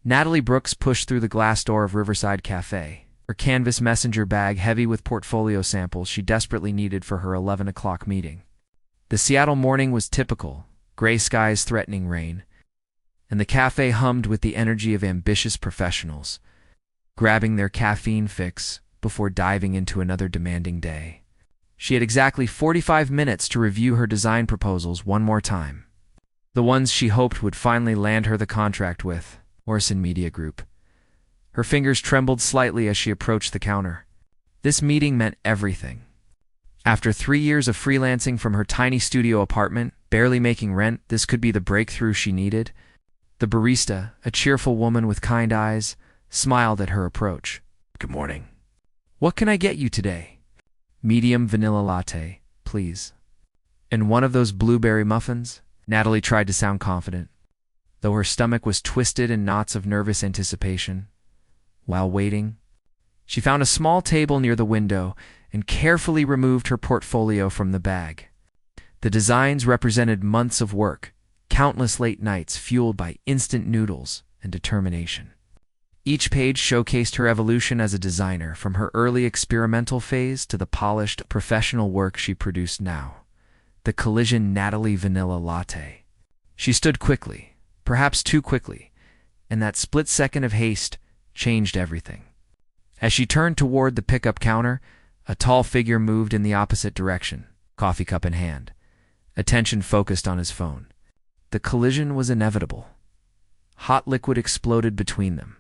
Natalie Brooks pushed through the glass door of Riverside Cafe, her canvas messenger bag heavy with portfolio samples she desperately needed for her 11 o'clock meeting. The Seattle morning was typical, gray skies threatening rain, and the cafe hummed with the energy of ambitious professionals, grabbing their caffeine fix before diving into another demanding day. She had exactly 45 minutes to review her design proposals one more time, the ones she hoped would finally land her the contract with Orson Media Group. Her fingers trembled slightly as she approached the counter. This meeting meant everything. After 3 years of freelancing from her tiny studio apartment, barely making rent, this could be the breakthrough she needed. The barista, a cheerful woman with kind eyes, smiled at her approach. "Good morning. What can I get you today?" "Medium vanilla latte, please." "And one of those blueberry muffins?" Natalie tried to sound confident, though her stomach was twisted in knots of nervous anticipation. While waiting, she found a small table near the window and carefully removed her portfolio from the bag. The designs represented months of work, countless late nights fueled by instant noodles and determination. Each page showcased her evolution as a designer, from her early experimental phase to the polished, professional work she produced now. The Collision Natalie Vanilla Latte. She stood quickly, perhaps too quickly, and that split second of haste changed everything. As she turned toward the pickup counter, a tall figure moved in the opposite direction, coffee cup in hand, attention focused on his phone. The collision was inevitable. Hot liquid exploded between them.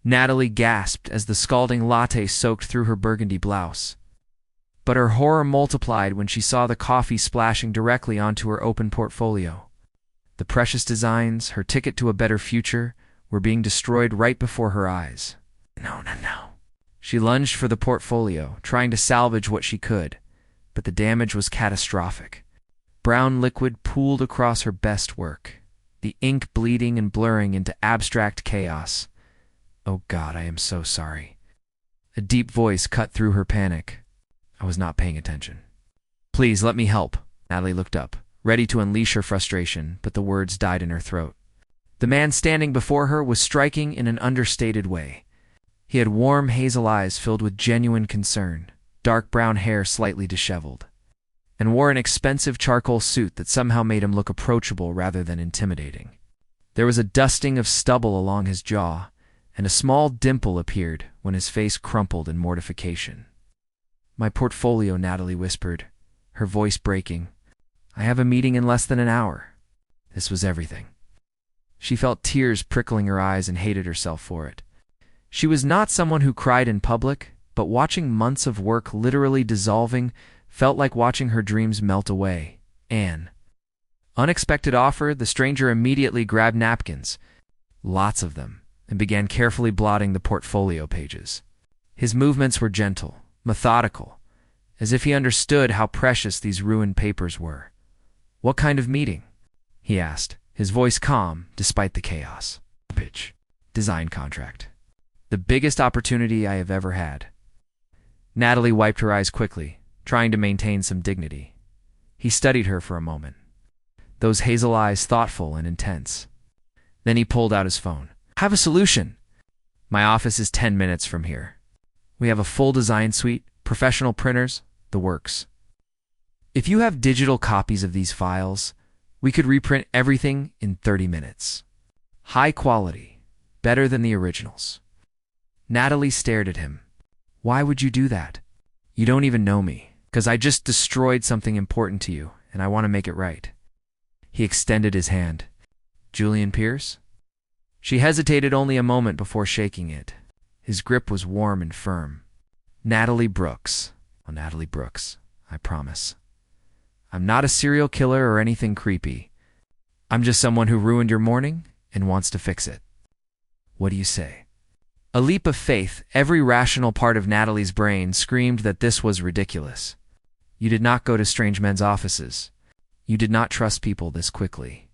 Natalie gasped as the scalding latte soaked through her burgundy blouse. But her horror multiplied when she saw the coffee splashing directly onto her open portfolio. The precious designs, her ticket to a better future, were being destroyed right before her eyes. No. She lunged for the portfolio, trying to salvage what she could, but the damage was catastrophic. Brown liquid pooled across her best work, the ink bleeding and blurring into abstract chaos. "Oh God, I am so sorry." A deep voice cut through her panic. I was not paying attention. "Please, let me help." Natalie looked up, ready to unleash her frustration, but the words died in her throat. The man standing before her was striking in an understated way. He had warm hazel eyes filled with genuine concern, dark brown hair slightly disheveled, and wore an expensive charcoal suit that somehow made him look approachable rather than intimidating. There was a dusting of stubble along his jaw, and a small dimple appeared when his face crumpled in mortification. "My portfolio," Natalie whispered, her voice breaking. "I have a meeting in less than an hour." This was everything. She felt tears prickling her eyes and hated herself for it. She was not someone who cried in public, but watching months of work literally dissolving felt like watching her dreams melt away. "Anne." Unexpected offer, the stranger immediately grabbed napkins, lots of them, and began carefully blotting the portfolio pages. His movements were gentle, methodical, as if he understood how precious these ruined papers were. "What kind of meeting?" he asked, his voice calm despite the chaos. "Pitch. Design contract. The biggest opportunity I have ever had." Natalie wiped her eyes quickly, trying to maintain some dignity. He studied her for a moment, those hazel eyes thoughtful and intense. Then he pulled out his phone. "Have a solution. My office is 10 minutes from here. We have a full design suite, professional printers, the works. If you have digital copies of these files, we could reprint everything in 30 minutes. High quality, better than the originals." Natalie stared at him. "Why would you do that?" "You don't even know me. 'Cause I just destroyed something important to you, and I want to make it right." He extended his hand. "Julian Pierce?" She hesitated only a moment before shaking it. His grip was warm and firm. "Natalie Brooks." "Oh, Natalie Brooks, I promise. I'm not a serial killer or anything creepy. I'm just someone who ruined your morning and wants to fix it. What do you say?" A leap of faith, every rational part of Natalie's brain screamed that this was ridiculous. You did not go to strange men's offices. You did not trust people this quickly.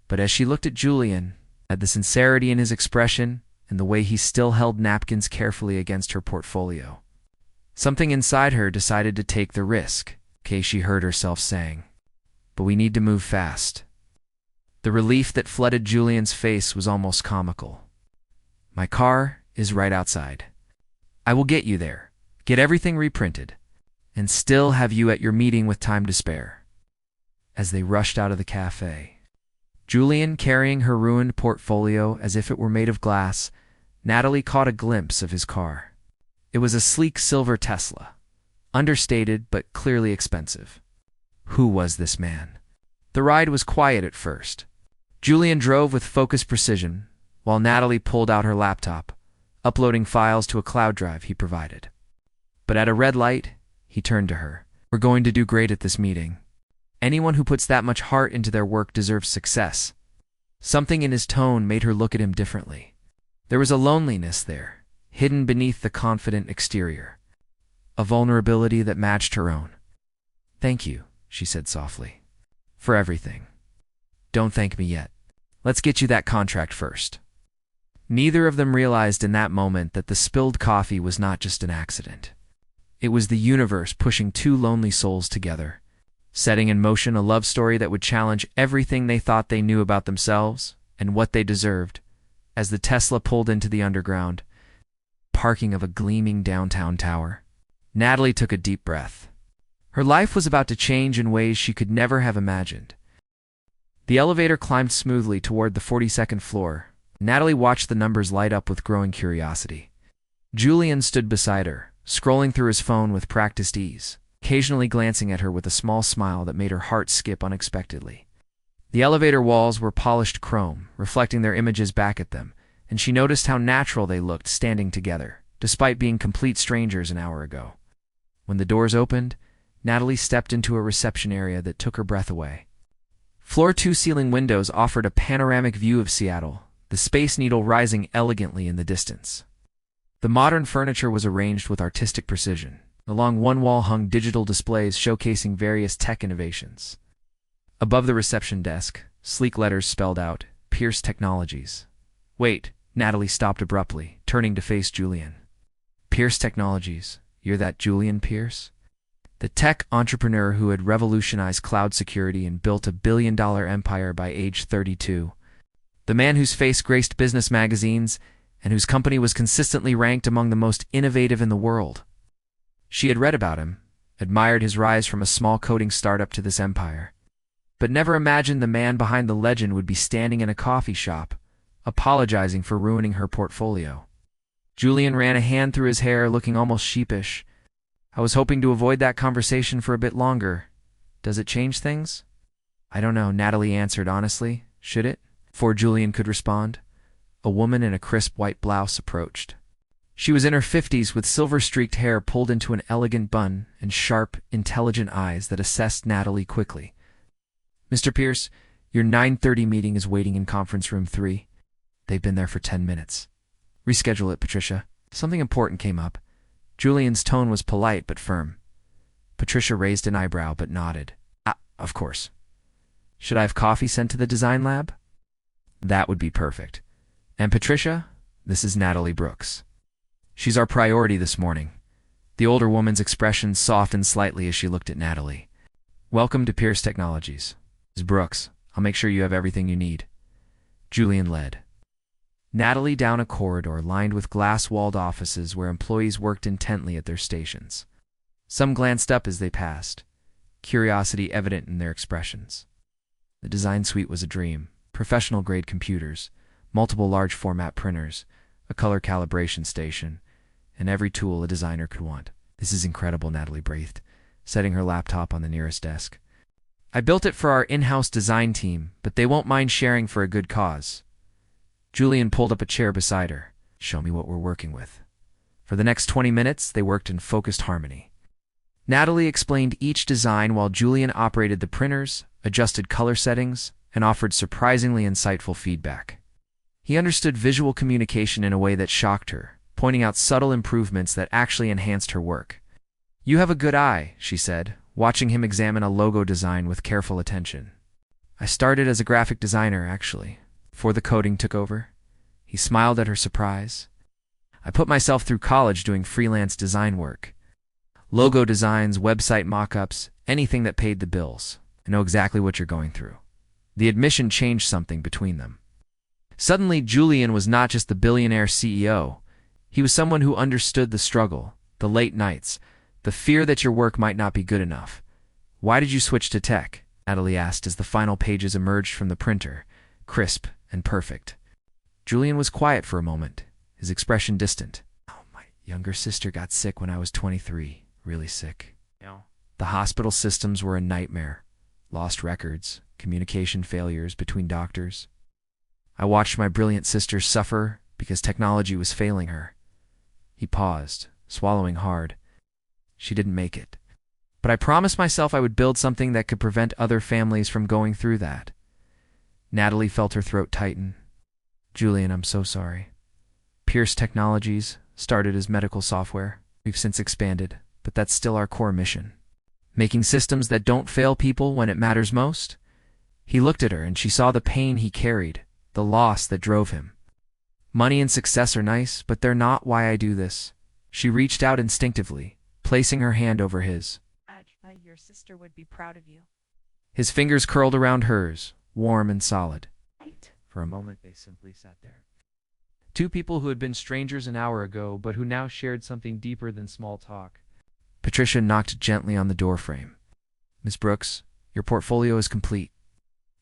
But as she looked at Julian, at the sincerity in his expression and the way he still held napkins carefully against her portfolio, something inside her decided to take the risk, she heard herself saying. "But we need to move fast." The relief that flooded Julian's face was almost comical. My car is right outside. I will get you there, get everything reprinted, and still have you at your meeting with time to spare." As they rushed out of the cafe, Julian carrying her ruined portfolio as if it were made of glass, Natalie caught a glimpse of his car. It was a sleek silver Tesla, understated but clearly expensive. Who was this man? The ride was quiet at first. Julian drove with focused precision, while Natalie pulled out her laptop, uploading files to a cloud drive he provided. But at a red light, he turned to her. "We're going to do great at this meeting. Anyone who puts that much heart into their work deserves success." Something in his tone made her look at him differently. There was a loneliness there, hidden beneath the confident exterior, a vulnerability that matched her own. "Thank you," she said softly, "for everything. Don't thank me yet. Let's get you that contract first." Neither of them realized in that moment that the spilled coffee was not just an accident. It was the universe pushing two lonely souls together, setting in motion a love story that would challenge everything they thought they knew about themselves and what they deserved. As the Tesla pulled into the underground parking of a gleaming downtown tower, Natalie took a deep breath. Her life was about to change in ways she could never have imagined. The elevator climbed smoothly toward the 42nd floor. Natalie watched the numbers light up with growing curiosity. Julian stood beside her, scrolling through his phone with practiced ease, occasionally glancing at her with a small smile that made her heart skip unexpectedly. The elevator walls were polished chrome, reflecting their images back at them, and she noticed how natural they looked standing together, despite being complete strangers an hour ago. When the doors opened, Natalie stepped into a reception area that took her breath away. Floor 2 ceiling windows offered a panoramic view of Seattle, the Space Needle rising elegantly in the distance. The modern furniture was arranged with artistic precision. Along one wall hung digital displays showcasing various tech innovations. Above the reception desk, sleek letters spelled out, "Pierce Technologies." "Wait," Natalie stopped abruptly, turning to face Julian. "Pierce Technologies? You're that Julian Pierce?" The tech entrepreneur who had revolutionized cloud security and built a billion-dollar empire by age 32. The man whose face graced business magazines and whose company was consistently ranked among the most innovative in the world. She had read about him, admired his rise from a small coding startup to this empire, but never imagined the man behind the legend would be standing in a coffee shop, apologizing for ruining her portfolio. Julian ran a hand through his hair, looking almost sheepish. "I was hoping to avoid that conversation for a bit longer. Does it change things?" "I don't know," Natalie answered honestly. "Should it?" Before Julian could respond, a woman in a crisp white blouse approached. She was in her 50s with silver-streaked hair pulled into an elegant bun and sharp, intelligent eyes that assessed Natalie quickly. "Mr. Pierce, your 9:30 meeting is waiting in conference room 3. They've been there for 10 minutes. Reschedule it, Patricia. Something important came up." Julian's tone was polite but firm. Patricia raised an eyebrow but nodded. Of course. Should I have coffee sent to the design lab?" "That would be perfect. And Patricia, this is Natalie Brooks. She's our priority this morning." The older woman's expression softened slightly as she looked at Natalie. "Welcome to Pierce Technologies. Ms. Brooks, I'll make sure you have everything you need." Julian led Natalie down a corridor lined with glass-walled offices where employees worked intently at their stations. Some glanced up as they passed, curiosity evident in their expressions. The design suite was a dream. Professional-grade computers, multiple large-format printers, a color calibration station, and every tool a designer could want. "This is incredible," Natalie breathed, setting her laptop on the nearest desk. "I built it for our in-house design team, but they won't mind sharing for a good cause." Julian pulled up a chair beside her. "Show me what we're working with." For the next 20 minutes, they worked in focused harmony. Natalie explained each design while Julian operated the printers, adjusted color settings, and offered surprisingly insightful feedback. He understood visual communication in a way that shocked her, pointing out subtle improvements that actually enhanced her work. "You have a good eye," she said, watching him examine a logo design with careful attention. "I started as a graphic designer, actually, before the coding took over." He smiled at her surprise. "I put myself through college doing freelance design work. Logo designs, website mock-ups, anything that paid the bills. I know exactly what you're going through." The admission changed something between them. Suddenly, Julian was not just the billionaire CEO. He was someone who understood the struggle, the late nights, the fear that your work might not be good enough. "Why did you switch to tech?" Natalie asked as the final pages emerged from the printer, crisp and perfect. Julian was quiet for a moment, his expression distant. "Oh, my younger sister got sick when I was 23, really sick. The hospital systems were a nightmare. Lost records, communication failures between doctors. I watched my brilliant sister suffer because technology was failing her." He paused, swallowing hard. "She didn't make it. But I promised myself I would build something that could prevent other families from going through that." Natalie felt her throat tighten. "Julian, I'm so sorry. Pierce Technologies started as medical software. We've since expanded, but that's still our core mission. Making systems that don't fail people when it matters most." He looked at her and she saw the pain he carried, the loss that drove him. "Money and success are nice, but they're not why I do this." She reached out instinctively, placing her hand over his. Your sister would be proud of you." His fingers curled around hers, warm and solid. For a moment they simply sat there. Two people who had been strangers an hour ago, but who now shared something deeper than small talk. Patricia knocked gently on the doorframe. "Miss Brooks, your portfolio is complete,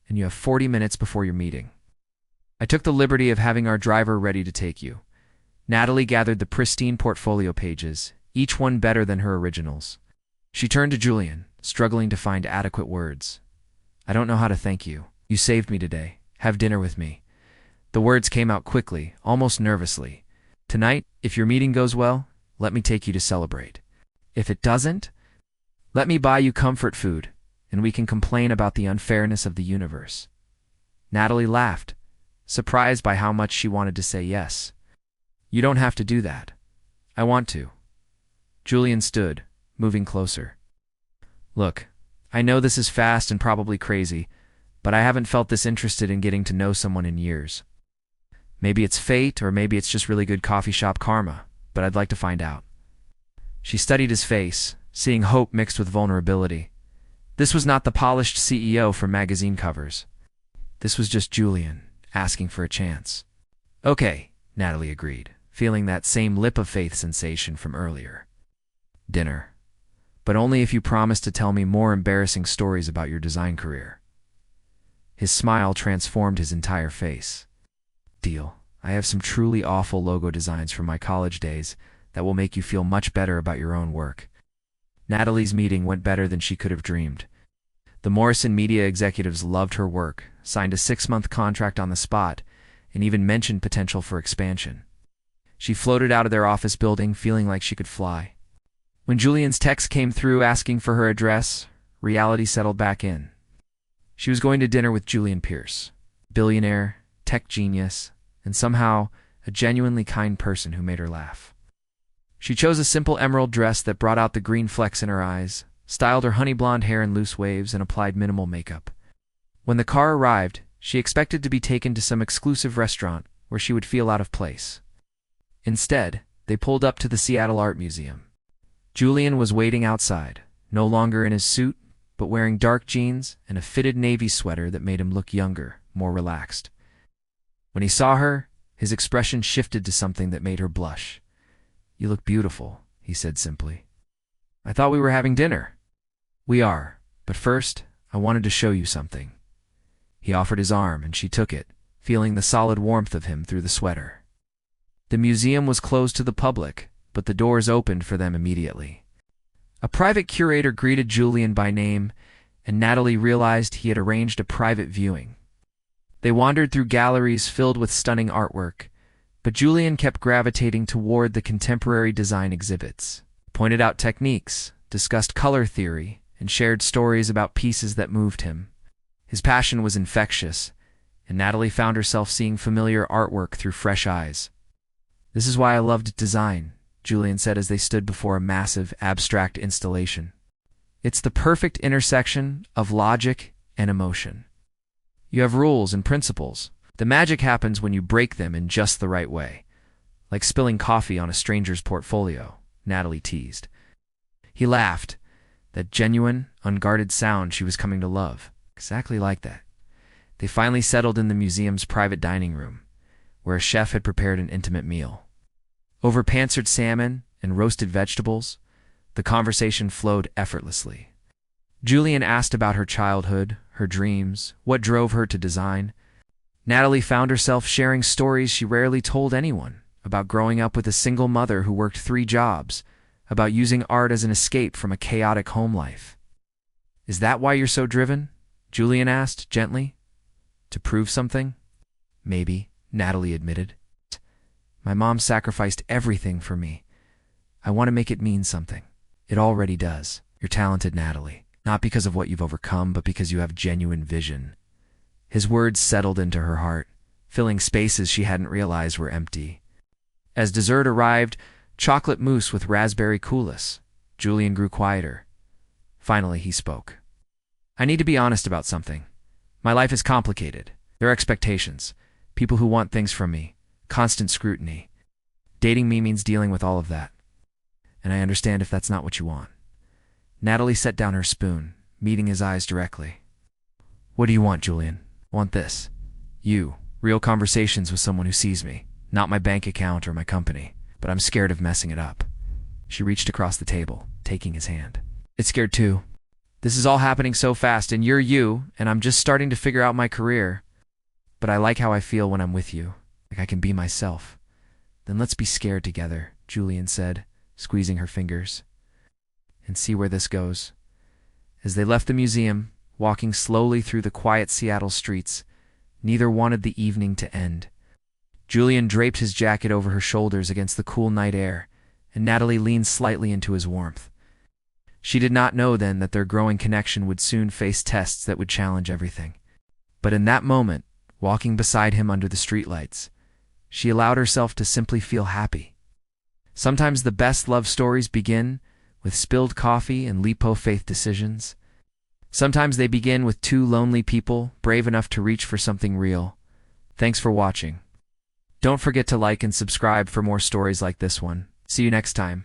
and you have 40 minutes before your meeting. I took the liberty of having our driver ready to take you." Natalie gathered the pristine portfolio pages, each one better than her originals. She turned to Julian, struggling to find adequate words. "I don't know how to thank you. You saved me today. Have dinner with me." The words came out quickly, almost nervously. "Tonight, if your meeting goes well, let me take you to celebrate. If it doesn't, let me buy you comfort food, and we can complain about the unfairness of the universe." Natalie laughed, surprised by how much she wanted to say yes. "You don't have to do that. I want to." Julian stood, moving closer. "Look, I know this is fast and probably crazy, but I haven't felt this interested in getting to know someone in years. Maybe it's fate, or maybe it's just really good coffee shop karma, but I'd like to find out." She studied his face, seeing hope mixed with vulnerability. This was not the polished CEO from magazine covers. This was just Julian, asking for a chance. "Okay," Natalie agreed, feeling that same leap of faith sensation from earlier. "Dinner. But only if you promise to tell me more embarrassing stories about your design career." His smile transformed his entire face. "Deal. I have some truly awful logo designs from my college days that will make you feel much better about your own work." Natalie's meeting went better than she could have dreamed. The Morrison media executives loved her work, signed a 6-month contract on the spot, and even mentioned potential for expansion. She floated out of their office building feeling like she could fly. When Julian's text came through asking for her address, reality settled back in. She was going to dinner with Julian Pierce, billionaire, tech genius, and somehow a genuinely kind person who made her laugh. She chose a simple emerald dress that brought out the green flecks in her eyes, styled her honey blonde hair in loose waves, and applied minimal makeup. When the car arrived, she expected to be taken to some exclusive restaurant where she would feel out of place. Instead, they pulled up to the Seattle Art Museum. Julian was waiting outside, no longer in his suit, but wearing dark jeans and a fitted navy sweater that made him look younger, more relaxed. When he saw her, his expression shifted to something that made her blush. "You look beautiful," he said simply. "I thought we were having dinner." "We are, but first, I wanted to show you something." He offered his arm, and she took it, feeling the solid warmth of him through the sweater. The museum was closed to the public, but the doors opened for them immediately. A private curator greeted Julian by name, and Natalie realized he had arranged a private viewing. They wandered through galleries filled with stunning artwork, but Julian kept gravitating toward the contemporary design exhibits, pointed out techniques, discussed color theory, and shared stories about pieces that moved him. His passion was infectious, and Natalie found herself seeing familiar artwork through fresh eyes. "This is why I loved design," Julian said as they stood before a massive, abstract installation. "It's the perfect intersection of logic and emotion. You have rules and principles. The magic happens when you break them in just the right way. Like spilling coffee on a stranger's portfolio," Natalie teased. He laughed, that genuine, unguarded sound she was coming to love. Exactly like that. They finally settled in the museum's private dining room, where a chef had prepared an intimate meal. Over pansered salmon and roasted vegetables, the conversation flowed effortlessly. Julian asked about her childhood, her dreams, what drove her to design. Natalie found herself sharing stories she rarely told anyone, about growing up with a single mother who worked 3 jobs, about using art as an escape from a chaotic home life. "Is that why you're so driven?" Julian asked, gently. "To prove something?" "Maybe," Natalie admitted. "My mom sacrificed everything for me. I want to make it mean something." "It already does. You're talented, Natalie. Not because of what you've overcome, but because you have genuine vision." His words settled into her heart, filling spaces she hadn't realized were empty. As dessert arrived, chocolate mousse with raspberry coulis, Julian grew quieter. Finally, he spoke. "I need to be honest about something. My life is complicated. There are expectations, people who want things from me, constant scrutiny. Dating me means dealing with all of that. And I understand if that's not what you want." Natalie set down her spoon, meeting his eyes directly. "What do you want, Julian?" "Want this. You. Real conversations with someone who sees me, not my bank account or my company. But I'm scared of messing it up." She reached across the table, taking his hand. "It's scared too. This is all happening so fast, and you're you, and I'm just starting to figure out my career. But I like how I feel when I'm with you, like I can be myself." "Then let's be scared together," Julian said, squeezing her fingers. "And see where this goes." As they left the museum, walking slowly through the quiet Seattle streets, neither wanted the evening to end. Julian draped his jacket over her shoulders against the cool night air, and Natalie leaned slightly into his warmth. She did not know then that their growing connection would soon face tests that would challenge everything. But in that moment, walking beside him under the streetlights, she allowed herself to simply feel happy. Sometimes the best love stories begin with spilled coffee and leap faith decisions. Sometimes they begin with 2 lonely people brave enough to reach for something real. Thanks for watching. Don't forget to like and subscribe for more stories like this one. See you next time.